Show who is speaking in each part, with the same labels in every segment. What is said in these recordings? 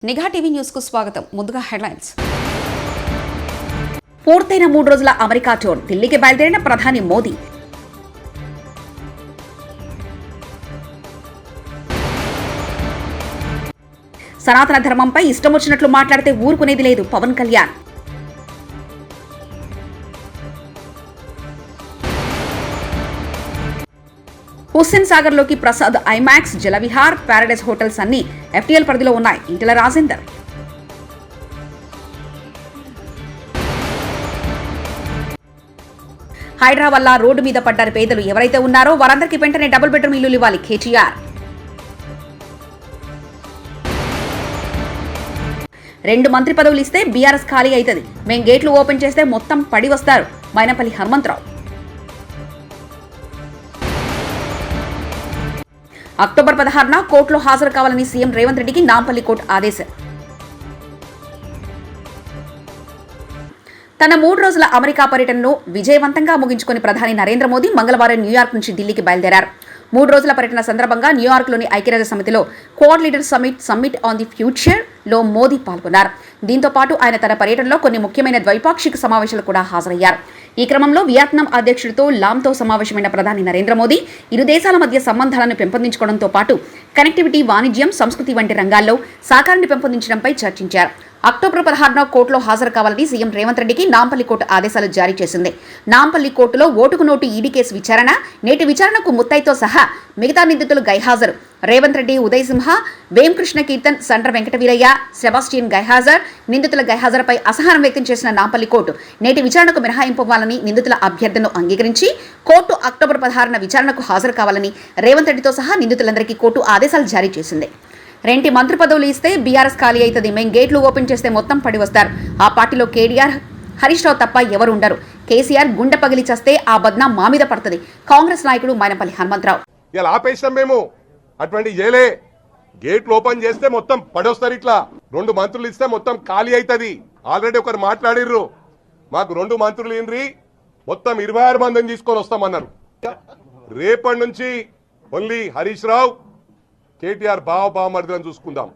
Speaker 1: నిఘా TV news కు స్వాగతం. ముందుగా హెడ్లైన్స్. పూర్తయిన 3 రోజుల అమెరికా టూర్. ఢిల్లీకి బయలుదేరిన ప్రధాని మోదీ. సనాతన ధర్మంపై ఇష్టం వచ్చినట్లు మాట్లాడితే ఊరుకునేది లేదు పవన్ కళ్యాణ్. హుస్సేన్ సాగర్ లోకి Prasad, IMAX, Jalavihar, Paradise hotels అన్ని ఎఫ్టీఎల్ పరిధిలో ఉన్నాయి. ఈటెల రాజేందర్. హైడ్రా వల్ల రోడ్డు మీద పడ్డారు పేదలు. ఎవరైతే ఉన్నారో వారందరికీ వెంటనే డబుల్ బెడ్రూమ్ ఇల్లులు ఇవ్వాలి కేటీఆర్. 2 మంత్రి పదవులు ఇస్తే బీఆర్ఎస్ ఖాళీ అవుతుంది. మేం గేట్లు ఓపెన్ చేస్తే మొత్తం పడి వస్తారు మైనంపల్లి హనుమంతరావు. అక్టోబర్ 16న కోర్టులో హాజరు కావాలని సీఎం రేవంత్ రెడ్డికి నాంపల్లి కోర్టు ఆదేశం. తన 3 రోజుల అమెరికా పర్యటనను విజయవంతంగా ముగించుకుని ప్రధాని నరేంద్ర మోదీ మంగళవారం న్యూయార్క్ నుంచి ఢిల్లీకి బయలుదేరారు. 3 రోజుల పర్యటన సందర్భంగా న్యూయార్క్లోని ఐక్యరాజ్య సమితిలో quad leader summit on the future లో మోదీ పాల్గొన్నారు. దీంతో పాటు ఆయన తన పర్యటనలో కొన్ని ముఖ్యమైన ద్వైపాక్షిక సమావేశాలు కూడా హాజరయ్యారు. ఈ క్రమంలో వియత్నాం అధ్యక్షుడితో లామ్తో సమావేశమైన ప్రధాని నరేంద్ర మోదీ ఇరు దేశాల మధ్య సంబంధాలను పెంపొందించుకోవడంతో పాటు కనెక్టివిటీ, వాణిజ్యం, సంస్కృతి వంటి రంగాల్లో సహకారాన్ని పెంపొందించడంపై చర్చించారు. అక్టోబర్ 16న కోర్టులో హాజరు కావాలని సీఎం రేవంత్ రెడ్డికి నాంపల్లి కోర్టు ఆదేశాలు జారీ చేసింది. నాంపల్లి కోర్టులో ఓటుకు నోటు ఈడీ కేసు విచారణ. నేటి విచారణకు ముత్తైతో సహా మిగతా నిందితులు గైహాజరు. రేవంత్ రెడ్డి, ఉదయ్ సింహ, వేంకృష్ణ కీర్తన్, సండ్ర వెంకటవీరయ్య, సెబాస్టియన్ గైహాజర్. నిందితుల గైహాజరుపై అసహనం వ్యక్తం చేసిన నాంపల్లి కోర్టు నేటి విచారణకు మినహాయింపు ఇవ్వాలని నిందితుల అభ్యర్థనను అంగీకరించి కోర్టు అక్టోబర్ 16న విచారణకు హాజరు కావాలని రేవంత్ రెడ్డితో సహా నిందితులందరికీ కోర్టు ఆదేశాలు జారీ చేసింది. 2 మంత్రి పదవులు ఇస్తే బీఆర్ఎస్ ఖాళీ అవుతుంది. మేం గేట్లు ఓపెన్ చేస్తే మొత్తం పడి వస్తారు. ఆ పార్టీలో కేటీఆర్, హరీష్ రావు తప్ప ఎవరు ఉండరు. కేసీఆర్ గుండె పగిలి చేస్తే ఆ బద్నాం మా మీద పడుతుంది. కాంగ్రెస్ నాయకుడు మైనంపల్లి హనుమంతరావు.
Speaker 2: ఇలా ఆపేసాం మేము, అటువంటి చేయలే. గేట్లు ఓపెన్ చేస్తే మొత్తం పడొస్తారు. ఇట్లా 2 మంత్రులు ఇస్తే మొత్తం ఖాళీ అవుతుంది. ఆల్రెడీ ఒకరు మాట్లాడిర్రు, మాకు 2 మంత్రులు ఇన్రి మొత్తం 26 మందిని తీసుకొని వస్తామన్నారు. రేపటి నుంచి ఓన్లీ హరీష్ రావు, కేటీఆర్ బావమర్దులను చూసుకుందాం.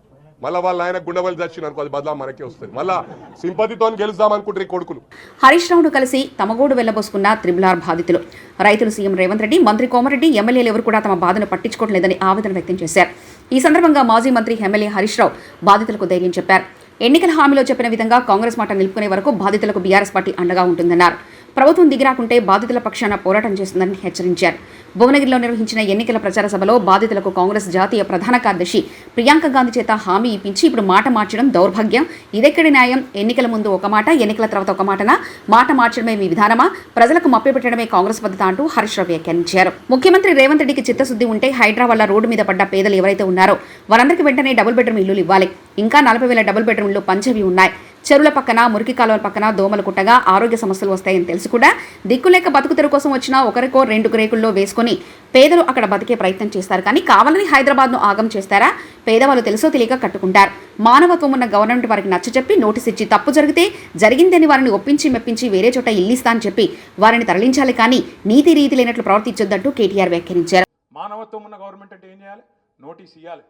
Speaker 2: మళ్ళీ వాళ్ళ ఆయన గుండెవల్లి దర్శనం అనుకో, అది బదలా మనకే వస్తుంది. మళ్ళా సింపతితో గెలుద్దాం అనుకుంటారు కొడుకులు.
Speaker 1: హరీష్ రావును కలిసి తమగోడు వెళ్లబోసుకున్న త్రిబులార్ బాధితులు. రైతులు సీఎం రేవంత్ రెడ్డి, మంత్రి కోమరెడ్డి, ఎమ్మెల్యేలు ఎవరు కూడా తమ బాధను పట్టించుకోవట్లేదని ఆవేదన వ్యక్తం చేశారు. ఈ సందర్భంగా మాజీ మంత్రి ఎమ్మెల్యే హరీష్ రావు బాధితులకు ధైర్యం చెప్పారు. ఎన్నికల హామీలో చెప్పిన విధంగా కాంగ్రెస్ మాట నిలుపుకునే వరకు బాధితులకు బీఆర్ఎస్ పార్టీ అండగా ఉంటుందన్నారు. ప్రభుత్వం దిగిరాకుంటే బాధితుల పక్షాన పోరాటం చేస్తుందని హెచ్చరించారు. భువనగిరిలో నిర్వహించిన ఎన్నికల ప్రచార సభలో బాధితులకు కాంగ్రెస్ జాతీయ ప్రధాన కార్యదర్శి ప్రియాంక గాంధీ చేత హామీ ఇప్పించి ఇప్పుడు మాట మార్చడం దౌర్భాగ్యం. ఇదెక్కడి న్యాయం? ఎన్నికల ముందు ఒక మాట, ఎన్నికల తర్వాత ఒక మాటనా? మాట మార్చడమే మీ విధానమా? ప్రజలకు మభ్యపెట్టడమే కాంగ్రెస్ పద్ధతి అంటూ హరీష్ రావు వ్యాఖ్యానించారు. ముఖ్యమంత్రి రేవంత్ రెడ్డికి చిత్తశుద్ధి ఉంటే హైడ్రా వల్ల రోడ్డు మీద పడ్డ పేదలు ఎవరైతే ఉన్నారో వారందరికీ వెంటనే డబుల్ బెడ్రూమ్ ఇల్లులు ఇవ్వాలి. ఇంకా 40,000 డబుల్ బెడ్రూమ్లు పంచవి ఉన్నాయి. చెరువుల పక్కన, మురికి కాలువల పక్కన దోమలు కుట్టగా ఆరోగ్య సమస్యలు వస్తాయని తెలుసు కూడా దిక్కులేక బతుకుతెరు కోసం వచ్చిన ఒకరికో 2 రేకుల్లో వేసుకుని పేదలు అక్కడ బతికే ప్రయత్నం చేస్తారు. కానీ కావాలని హైదరాబాద్ను ఆగం చేస్తారా? పేదవాళ్ళు తెలుసో తెలియక కట్టుకుంటారు. మానవత్వం ఉన్న గవర్నమెంట్ వారికి నచ్చచెప్పి నోటీస్ ఇచ్చి తప్పు జరిగితే జరిగిందని వారిని ఒప్పించి మెప్పించి వేరే చోట ఇల్లిస్తా అని చెప్పి వారిని తరలించాలి. కానీ నీతి రీతి లేనట్లు ప్రవర్తించొద్దంటూ కేటీఆర్ వ్యాఖ్యానించారు.
Speaker 3: మానవత్వం ఉన్న గవర్నమెంట్ అంటే ఏం చేయాలి? నోటీస్ ఇవ్వాలి,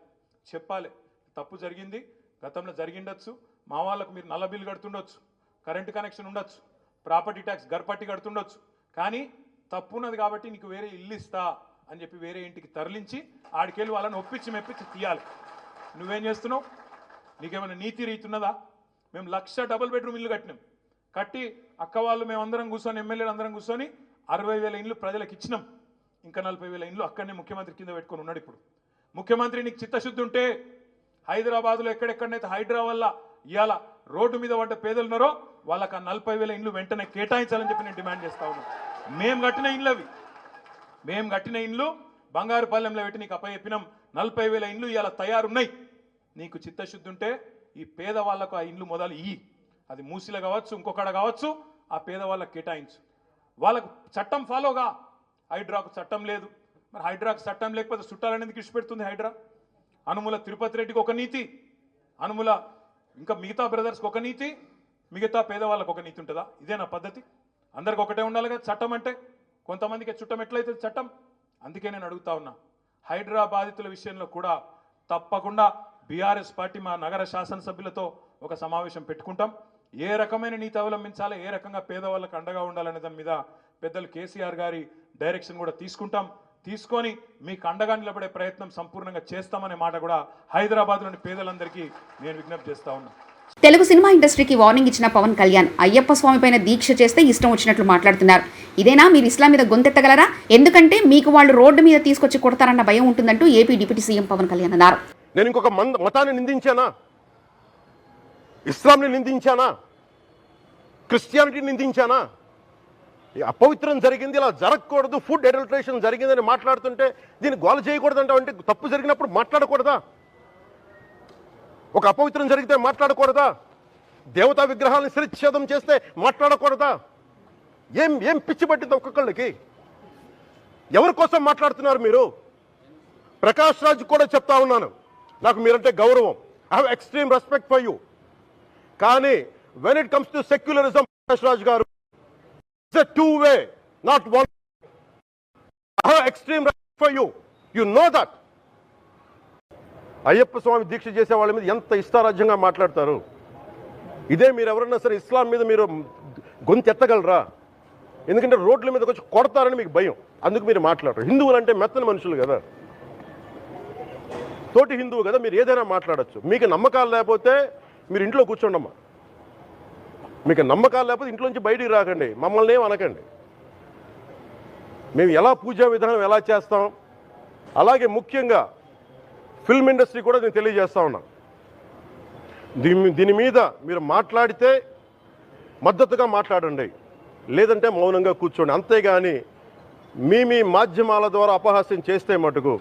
Speaker 3: చెప్పాలి. తప్పు జరిగింది, గతంలో జరిగిండొచ్చు, మా వాళ్ళకు మీరు నల్ల బిల్లు కడుతుండొచ్చు, కరెంటు కనెక్షన్ ఉండొచ్చు, ప్రాపర్టీ ట్యాక్స్ గర్పట్టి కడుతుండొచ్చు. కానీ తప్పు ఉన్నది కాబట్టి నీకు వేరే ఇల్లు ఇస్తా అని చెప్పి వేరే ఇంటికి తరలించి ఆడికెళ్ళి వాళ్ళని ఒప్పించి మెప్పించి తీయాలి. నువ్వేం చేస్తున్నావు? నీకేమైనా నీతి రీతి ఉన్నదా? మేము 1,00,000 డబుల్ బెడ్రూమ్ ఇల్లు కట్టినాం. కట్టి అక్క వాళ్ళు మేమందరం కూర్చొని, ఎమ్మెల్యేలు అందరం కూర్చొని 60,000 ఇండ్లు ప్రజలకు ఇచ్చినాం. ఇంకా 40,000 ఇండ్లు అక్కడనే ముఖ్యమంత్రి కింద పెట్టుకొని ఉన్నాడు. ఇప్పుడు ముఖ్యమంత్రి నీకు చిత్తశుద్ధి ఉంటే హైదరాబాద్లో ఎక్కడెక్కడనైతే హైడ్రా వల్ల ఇవాళ రోడ్డు మీద పడ్డ పేదలు ఉన్నారో వాళ్ళకి ఆ 40,000 ఇండ్లు వెంటనే కేటాయించాలని చెప్పి నేను డిమాండ్ చేస్తా ఉన్నాను. మేము కట్టిన ఇండ్లు అవి, మేము కట్టిన ఇండ్లు బంగారుపాలెంలో పెట్టి నీకు అప్పచెప్పినాం. 40,000 ఇండ్లు ఇవాళ తయారున్నాయి. నీకు చిత్తశుద్ధి ఉంటే ఈ పేదవాళ్లకు ఆ ఇండ్లు మొదలు ఇయ్యి. అది మూసిలో కావచ్చు, ఇంకొకడ కావచ్చు, ఆ పేదవాళ్ళకి కేటాయించు. వాళ్ళకు చట్టం ఫాలోగా. హైడ్రాకు చట్టం లేదు. మరి హైడ్రాకు చట్టం లేకపోతే చుట్టాలనేందుకు ఇచ్చిపెడుతుంది హైడ్రా? అనుముల తిరుపతి రెడ్డికి ఒక నీతి, అనుముల ఇంకా మిగతా బ్రదర్స్కి ఒక నీతి, మిగతా పేదవాళ్ళకు ఒక నీతి ఉంటుందా? ఇదేనా పద్ధతి? అందరికి ఒకటే ఉండాలి కదా చట్టం అంటే. కొంతమందికి చుట్టం ఎట్లయితే చట్టం. అందుకే నేను అడుగుతా ఉన్నా, హైడ్రా బాధితుల విషయంలో కూడా తప్పకుండా బీఆర్ఎస్ పార్టీ మా నగర శాసనసభ్యులతో ఒక సమావేశం పెట్టుకుంటాం. ఏ రకమైన నీతి అవలంబించాలి, ఏ రకంగా పేదవాళ్ళకు అండగా ఉండాలనే దాని మీద పెద్దలు కేసీఆర్ గారి డైరెక్షన్ కూడా తీసుకుంటాం. తీసుకొని మీకు అండగా నిలబడే ప్రయత్నం సంపూర్ణంగా చేస్తామనే మాట కూడా హైదరాబాద్లోని పేదలందరికీ నేను విజ్ఞప్తి చేస్తా ఉన్నా.
Speaker 1: తెలుగు సినిమా ఇండస్ట్రీకి వార్నింగ్ ఇచ్చిన పవన్ కళ్యాణ్ అయ్యప్ప స్వామి పైన దీక్ష చేస్తే ఇష్టం వచ్చినట్లు మాట్లాడుతున్నారు. ఇదేనా మీరు ఇస్లాం మీద గొంతెత్తగలరా? ఎందుకంటే మీకు వాళ్ళు రోడ్డు మీద తీసుకొచ్చి కొడతారన్న భయం ఉంటుందంటూ AP deputy CM Pawan Kalyan అన్నారు.
Speaker 4: నేను ఇంకొక మతాన్ని నిందించానా? ఇస్లాంని నిందించానా? క్రిస్టియానిటీని నిందించానా? అపవిత్రం జరిగింది, ఇలా జరగకూడదు, ఫుడ్ అడల్టరేషన్ జరిగిందని మాట్లాడుతుంటే దీన్ని గోల చేయకూడదంటే, అంటే తప్పు జరిగినప్పుడు మాట్లాడకూడదా? ఒక అపవిత్రం జరిగితే మాట్లాడకూడదా? దేవతా విగ్రహాలను శిరచ్ఛేదం చేస్తే మాట్లాడకూడదా? ఏం పిచ్చి పట్టింది ఒక్కొక్కళ్ళకి? ఎవరి కోసం మాట్లాడుతున్నారు మీరు? ప్రకాష్ రాజ్ కూడా చెప్తా ఉన్నాను, నాకు మీరంటే గౌరవం, I have extreme respect for you. కానీ when it comes to secularism, Prakash Raj garu, it's a two way, not one. I have extreme respect for you, you know that. Ayyappa Swamy దీక్ష చేసే వాళ్ళ మీద ఎంత ఇష్టారాజ్యంగా మాట్లాడతారు. ఇదే మీరు ఎవరన్నా సరే ఇస్లాం మీద మీరు గొంతెత్తగలరా? ఎందుకంటే రోడ్ల మీదకి వచ్చి కొడతారని మీకు భయం, అందుకు మీరు మాట్లాడరు. హిందువులు అంటే మెత్తని మనుషులు కదా, తోటి హిందువు కదా, మీరు ఏదైనా మాట్లాడచ్చు. మీకు నమ్మకాలు లేకపోతే మీరు ఇంట్లో కూర్చోండమ్మా. మీకు నమ్మకాలు లేకపోతే ఇంట్లోంచి బయటికి రాకండి, మమ్మల్ని ఏం అనకండి. మేము ఎలా పూజా విధానం ఎలా చేస్తాం, అలాగే ముఖ్యంగా ఫిల్మ్ ఇండస్ట్రీ కూడా నేను తెలియజేస్తా ఉన్నా. దీని మీద మీరు మాట్లాడితే మద్దతుగా మాట్లాడండి, లేదంటే మౌనంగా కూర్చోండి. అంతేగాని మీ మాధ్యమాల ద్వారా అపహాస్యం చేస్తే మటుకు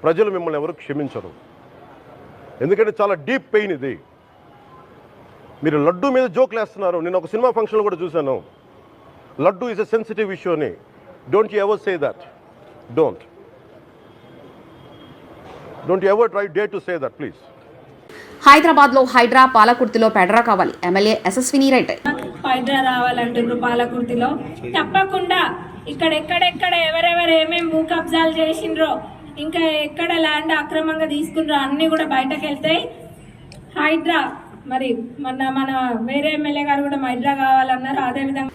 Speaker 4: ప్రజలు మిమ్మల్ని ఎవరు క్షమించరు. ఎందుకంటే చాలా డీప్ పెయిన్ ఇది. మీరు లడ్డూ మీద జోక్లు వేస్తున్నారు. నేను ఒక సినిమా ఫంక్షన్లో కూడా చూశాను, laddoo is a sensitive issue అని. Don't you ever say that. Don't you ever try డే టు సే దట్ ప్లీజ్.
Speaker 1: హైదరాబాద్లో హైడ్రా, పాలకుర్తిలో పెడ్రా కావాలి. ఎమ్మెల్యే యశస్విని రెడ్డి.
Speaker 5: హైడ్రా రావాలంటున్నారు పాలకుర్తిలో. తప్పకుండా ఎక్కడెక్కడ ఎవరెవరు ఏమేమి భూ కబ్జాలు చేసిండ్రో, ఇంకా ఎక్కడ ల్యాండ్ అక్రమంగా తీసుకున్నారో అన్నీ కూడా బయటకు వెళ్తాయి. హైడ్రా మరి మన వేరే ఎమ్మెల్యే గారు కూడా హైడ్రా కావాలన్నారు. అదేవిధంగా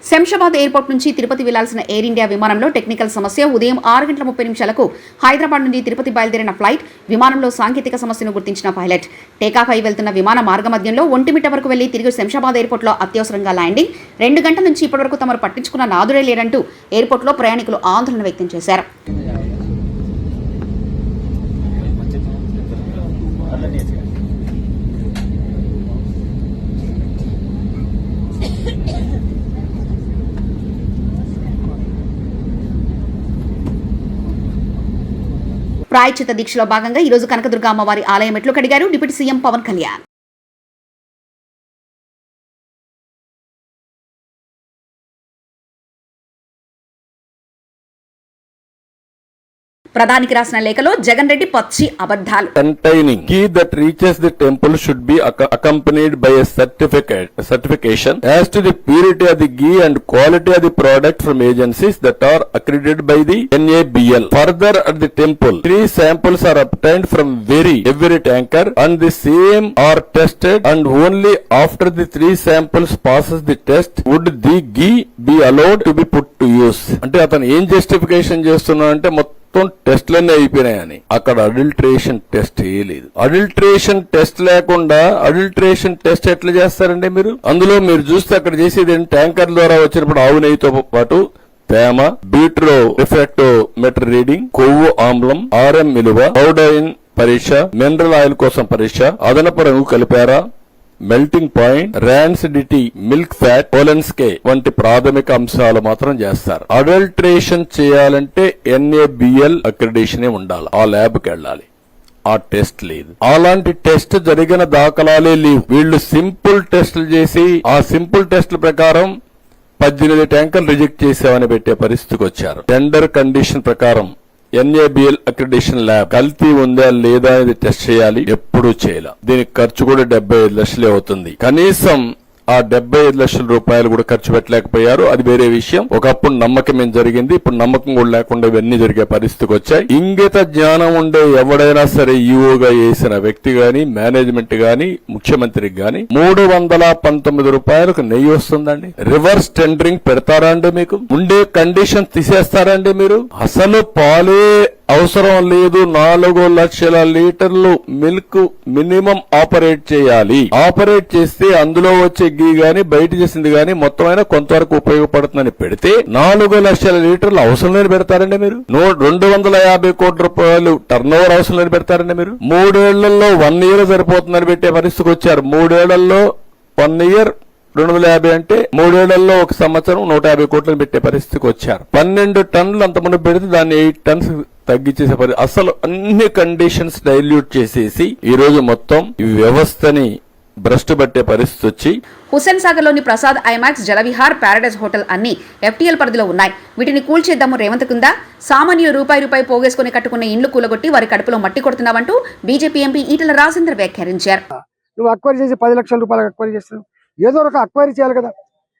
Speaker 1: శంషాబాద్ ఎయిర్పోర్ట్ నుంచి తిరుపతి వెళ్లాల్సిన ఎయిర్ ఇండియా విమానంలో టెక్నికల్ సమస్య. ఉదయం 6:30 హైదరాబాద్ నుండి తిరుపతి బయలుదేరిన ఫ్లైట్ విమానంలో సాంకేతిక సమస్యను గుర్తించిన పైలట్ టేకాఫ్ అయి వెళ్తున్న విమాన మార్గమధ్యంలో ఒంటిమిట్ట వరకు వెళ్లి తిరిగి శంషాబాద్ ఎయిర్పోర్ట్లో అత్యవసరంగా ల్యాండింగ్. 2 గంటల నుంచి ఇప్పటివరకు తమరు పట్టించుకున్న నాదుడే లేదంటూ ఎయిర్పోర్ట్లో ప్రయాణికులు ఆందోళన వ్యక్తం చేశారు. ప్రాయశ్చిత్త దీక్షలో భాగంగా ఈరోజు కనకదుర్గ అమ్మవారి ఆలయం మెట్లు కడిగారు డిప్యూటీ సీఎం పవన్ కళ్యాణ్. ప్రధానికి రాసిన లేఖలో జగన్ రెడ్డి పచ్చి అబద్ధాలు.
Speaker 6: Containing ghee that reaches the temple should be accompanied by a certification as to the purity of the ghee and quality of the product from agencies that are accredited by the NABL. Further, at the temple, 3 samples are obtained from every tanker and the same are tested, and only after the 3 samples passes the test would the ghee be allowed to be put to use. అంటే అతను ఏం justification చేస్తున్నా అంటే మొత్తం టెస్ట్లన్నీ అయిపోయినాయని. అక్కడ adulteration test చేయలేదు. Adulteration test లేకుండా adulteration test ఎట్లా చేస్తారండి మీరు? అందులో మీరు చూస్తే అక్కడ చేసేది ట్యాంకర్ ద్వారా వచ్చినప్పుడు ఆవు నెయ్యితో పాటు తేమ, బీట్రో రిఫ్రాక్టోమీటర్ రీడింగ్, కొవ్వు ఆమ్లం, ఆర్ఎం విలువ, పౌడైన్ పరీక్ష, మినరల్ ఆయిల్ కోసం పరీక్ష, అదనపు రంగు కలిపారా, melting point, rancidity, milk fat, Polenske వంటి ప్రాథమిక అంశాలు మాత్రం చేస్తారు. అడల్ట్రేషన్ చేయాలంటే NABL అక్రిడేషన్ ఉండాలి. ఆ ల్యాబ్కి వెళ్ళాలి. ఆ టెస్ట్ లేదు. అలాంటి టెస్ట్ జరిగిన దాఖలాలే లేవు. వీళ్ళు సింపుల్ టెస్టులు చేసి ఆ సింపుల్ టెస్టుల ప్రకారం 18 ట్యాంకర్లు రిజెక్ట్ చేసామని పెట్టే పరిస్థితికి వచ్చారు. టెండర్ కండిషన్ ప్రకారం NABL అక్రిడేషన్ ల్యాబ్ కల్తీ ఉందా లేదా అనేది టెస్ట్ చేయాలి. ఎప్పుడూ చేయాలి. దీనికి ఖర్చు కూడా 75 లక్షలే అవుతుంది. కనీసం ఆ 75 లక్షల రూపాయలు కూడా ఖర్చు పెట్టలేకపోయారు. అది వేరే విషయం. ఒకప్పుడు నమ్మకం ఏం జరిగింది, ఇప్పుడు నమ్మకం కూడా లేకుండా ఇవన్నీ జరిగే పరిస్థితికి వచ్చాయి. ఇంగిత జ్ఞానం ఉండే ఎవడైనా సరే ఈఓగా వేసిన వ్యక్తి గాని, మేనేజ్మెంట్ గాని, ముఖ్యమంత్రికి గాని 319 రూపాయలకు నెయ్యి వస్తుందండి. రివర్స్ టెండరింగ్ పెడతారా అండి? మీకు ఉండే కండిషన్ తీసేస్తారండి మీరు? అసలు పాలే అవసరం లేదు. 4 లక్షల లీటర్లు మిల్క్ మినిమం ఆపరేట్ చేయాలి. ఆపరేట్ చేస్తే అందులో వచ్చే గీ గాని, బయట చేసింది గాని మొత్తం అయినా కొంతవరకు ఉపయోగపడుతుందని పెడితే 4 లక్షల లీటర్లు అవసరం లేని పెడతారండి మీరు? 250 కోట్ల రూపాయలు టర్న్ ఓవర్ అవసరం లేని పెడతారండి మీరు? 3 ఏళ్లలో 1 ఇయర్ సరిపోతుందని పెట్టే పరిస్థితికి వచ్చారు. 3 ఏళ్లలో 1 ఇయర్ 250 అంటే 3 ఏళ్లలో 1 సంవత్సరం 150 కోట్లను పెట్టే పరిస్థితికి వచ్చారు. 12 టన్నులు అంతమంది పెడితే దాన్ని 8 టన్స్ తగ్గించేసే అసలు అన్ని కండిషన్స్ డైల్యూట్ చేసేసి ఈ రోజు మొత్తం ఈ వ్యవస్థని భ్రష్టు పట్టే పరిస్థితి వచ్చి
Speaker 1: హుస్సేన్ సాగర్ లోని Prasad IMAX, Jalavihar, Paradise hotel అన్ని ఎఫ్టీఎల్ పరిధిలో ఉన్నాయి. వీటిని కూల్చేద్దాము రేవంత్ కింద సామాన్యులు రూపాయి పోగేసుకుని కట్టుకున్న ఇండ్లు కూలగొట్టి వారి కడుపులో మట్టి కొడుతున్నావంటూ బీజేపీ ఎంపీ ఈటెల రాజేందర్ వ్యాఖ్యానించారు.
Speaker 7: నువ్వు అక్వైరీ చేసి 10 లక్షల రూపాయలకు అక్వైరీ చేస్తున్నావు. ఏదో ఒక అక్వైరీ చేయాలి కదా.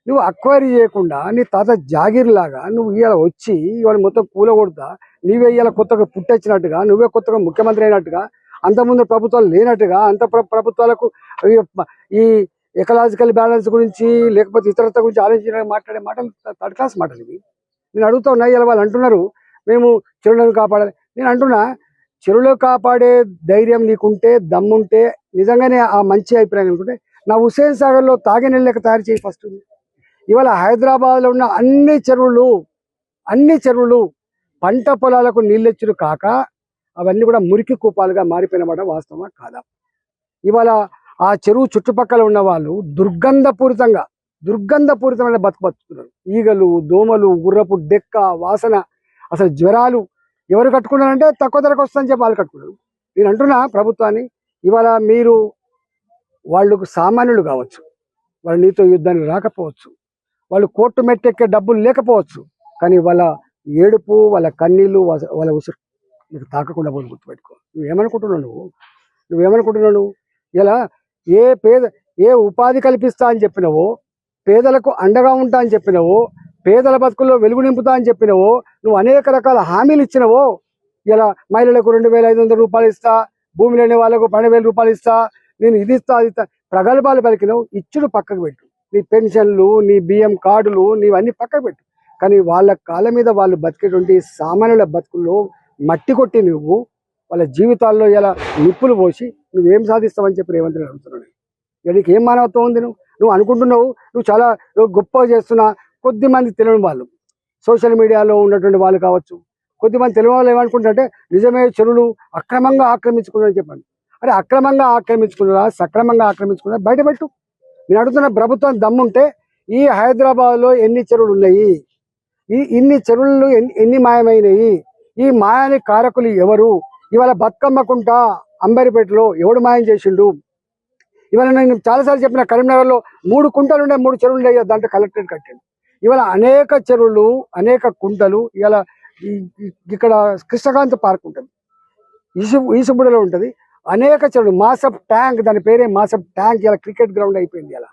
Speaker 7: నువ్వు అక్వైరీ చేయకుండా నీ తాత జాగీర్ లాగా నువ్వు ఇవాళ వచ్చి ఇవాళ మొత్తం కూలగొడతా, నీవే ఇవాళ కొత్తగా పుట్టొచ్చినట్టుగా, నువ్వే కొత్తగా ముఖ్యమంత్రి అయినట్టుగా, అంతకుముందు ప్రభుత్వాలు లేనట్టుగా, ప్రభుత్వాలకు ఈ ఎకలాజికల్ బ్యాలెన్స్ గురించి లేకపోతే ఇతరత్వ గురించి ఆలోచించిన మాట్లాడే మాటలు థర్డ్ క్లాస్ మాటలు ఇవి. నేను అడుగుతా ఉన్నా, ఇలా వాళ్ళు అంటున్నారు మేము చెరువులను కాపాడాలి. నేను అంటున్నా, చెరువులు కాపాడే ధైర్యం నీకుంటే, దమ్ముంటే, నిజంగానే ఆ మంచి అభిప్రాయం అనుకుంటే నా హుస్సేన్ సాగర్ లో తాగే నీళ్ళు లెక్క తయారు చేయి ఫస్ట్. ఇవాళ హైదరాబాద్ లో ఉన్న అన్ని చెరువులు పంట పొలాలకు నీళ్ళెచ్చులు కాక అవన్నీ కూడా మురికి కూపాలుగా మారిపోయినమాట వాస్తవమా కాదా? ఇవాళ ఆ చెరువు చుట్టుపక్కల ఉన్న వాళ్ళు దుర్గంధపూరితమైన బతుకుతున్నారు. ఈగలు, దోమలు, గుర్రపు డెక్క వాసన, అసలు జ్వరాలు. ఎవరు కట్టుకున్నారంటే తక్కువ ధరకు వస్తుందని చెప్పి వాళ్ళు కట్టుకున్నారు. నేను అంటున్నా ప్రభుత్వాన్ని, ఇవాళ మీరు వాళ్ళకు సామాన్యులు కావచ్చు, వాళ్ళు నీతో యుద్ధానికి రాకపోవచ్చు, వాళ్ళు కోర్టు మెట్టెక్కే డబ్బులు లేకపోవచ్చు, కానీ వాళ్ళ ఏడుపు, వాళ్ళ కన్నీళ్ళు, వాళ్ళ ఉసురు నీకు తాకకుండా పోయి గుర్తుపెట్టుకో. నువ్వేమనుకుంటున్నావు? ఇలా ఏ ఉపాధి కల్పిస్తా అని చెప్పినవో, పేదలకు అండగా ఉంటా అని చెప్పినవో, పేదల బతుకుల్లో వెలుగు నింపుతా అని చెప్పినవో, నువ్వు అనేక రకాల హామీలు ఇచ్చినవో, ఇలా మహిళలకు 2,500 రూపాయలు ఇస్తా, భూమి లేని వాళ్ళకు 12,000 రూపాయలు ఇస్తా, నేను ఇది ఇస్తా ప్రగల్భాలు పలికినావు. ఇచ్చుడు పక్కకు పెట్టు. నీ పెన్షన్లు, నీ బియ్యం కార్డులు, నీవన్నీ పక్కకు పెట్టు. కానీ వాళ్ళ కాళ్ళ మీద వాళ్ళు బతికేటువంటి సామాన్యుల బతుకుల్లో మట్టి కొట్టి నువ్వు వాళ్ళ జీవితాల్లో ఇలా నిప్పులు పోసి నువ్వేం సాధిస్తావని చెప్పి రేవంత్ రెడ్డి అడుగుతున్నాడు. నీకు ఏం మానవత్వం ఉంది? నువ్వు అనుకుంటున్నావు నువ్వు చాలా గొప్పగా చేస్తున్నా. కొద్దిమంది తెలియని వాళ్ళు, సోషల్ మీడియాలో ఉన్నటువంటి వాళ్ళు కావచ్చు, కొద్దిమంది తెలియని వాళ్ళు ఏమనుకుంటారంటే నిజమే చెరువులు అక్రమంగా ఆక్రమించుకున్నారని చెప్పండి. అరే అక్రమంగా ఆక్రమించుకున్నారా, సక్రమంగా ఆక్రమించుకున్నారా బయటపెట్టు. నేను అడుగుతున్న ప్రభుత్వం దమ్ముంటే ఈ హైదరాబాద్లో ఎన్ని చెరువులు ఉన్నాయి, ఇన్ని చెరువులు ఎన్ని మాయమైనవి, ఈ మాయానికి కారకులు ఎవరు? ఇవాళ బతుకమ్మకుంట అంబరిపేటలో ఎవడు మాయం చేసిండు? ఇవాళ నేను చాలాసార్లు చెప్పిన, కరీంనగర్లో 3 కుంటలు ఉండే 3 చెరువులు ఉండే, దాంట్లో కలెక్టరేట్ కట్టాను. ఇవాళ అనేక చెరువులు, అనేక కుంటలు. ఇవాళ ఇక్కడ కృష్ణకాంత్ పార్క్ ఉంటుంది, ఈసుబుడలో ఉంటుంది, అనేక చెరువులు. మాసప్ ట్యాంక్, దాని పేరే మాసప్ ట్యాంక్, ఇలా క్రికెట్ గ్రౌండ్ అయిపోయింది. ఇలా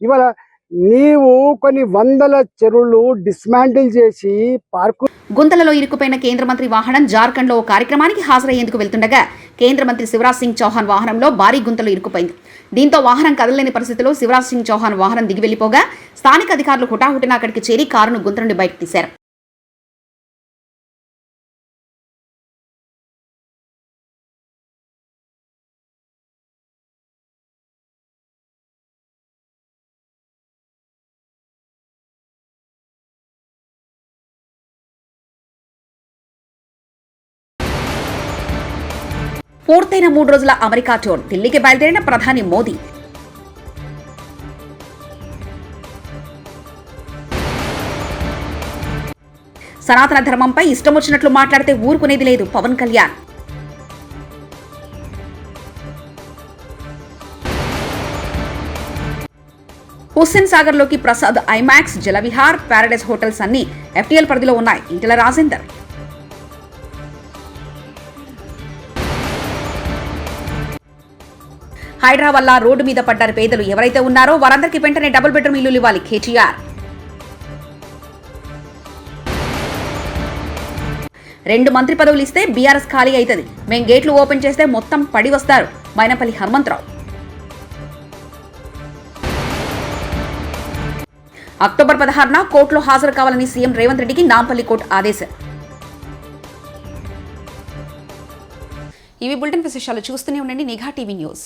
Speaker 7: ఇవాళ నీవు కొన్ని వందల చెరువులు డిస్మాంటిల్ చేసి పార్కు.
Speaker 1: గుంతలలో ఇరుక్కుపోయిన కేంద్ర మంత్రి వాహనం జార్ఖండ్ లో ఓ కార్యక్రమానికి హాజరయ్యేందుకు వెళ్తుండగా కేంద్ర మంత్రి శివరాజ్ సింగ్ చౌహాన్ వాహనంలో భారీ గుంతలు ఇరుక్కుపోయింది. దీంతో వాహనం కదలలేని పరిస్థితిలో శివరాజ్ సింగ్ చౌహాన్ వాహనం దిగి వెళ్లిపోగా స్థానిక అధికారులు హుటాహుటిన అక్కడికి చేరి కారును గుంత నుండి బయటకు తీశారు. పూర్తయిన 3 రోజుల అమెరికా టూర్, ఢిల్లీకి బయలుదేరిన ప్రధాని మోదీ. సనాతన ధర్మంపై ఇష్టం వచ్చినట్లు మాట్లాడితే ఊరుకునేది లేదు పవన్ కళ్యాణ్. హుస్సేన్ సాగర్ లోకి Prasad IMAX, Jalavihar, Paradise hotels అన్ని ఎఫ్టీఎల్ పరిధిలో ఉన్నాయి. ఈటెల రాజేందర్. హైడ్రా వల్ల రోడ్డు మీద పడ్డ పేదలు ఎవరైతే ఉన్నారో వారందరికీ వెంటనే డబుల్ బెడ్రూమ్ ఇల్లులు ఇవ్వాలి కేటీఆర్. 2 మంత్రి పదవులు ఇస్తే బీఆర్ఎస్ ఖాళీ అవుతుంది. మేం గేట్లు ఓపెన్ చేస్తే మొత్తం పడి వస్తారు. మైనపల్లి హనుమంతరావు. అక్టోబర్ 16న కోర్టులో హాజరు కావాలని సీఎం రేవంత్ రెడ్డికి నాంపల్లి కోర్టు ఆదేశం. ఇవి బులెటిన్ విశేషాలు. చూస్తూనే ఉండండి నిఘా టీవీ న్యూస్.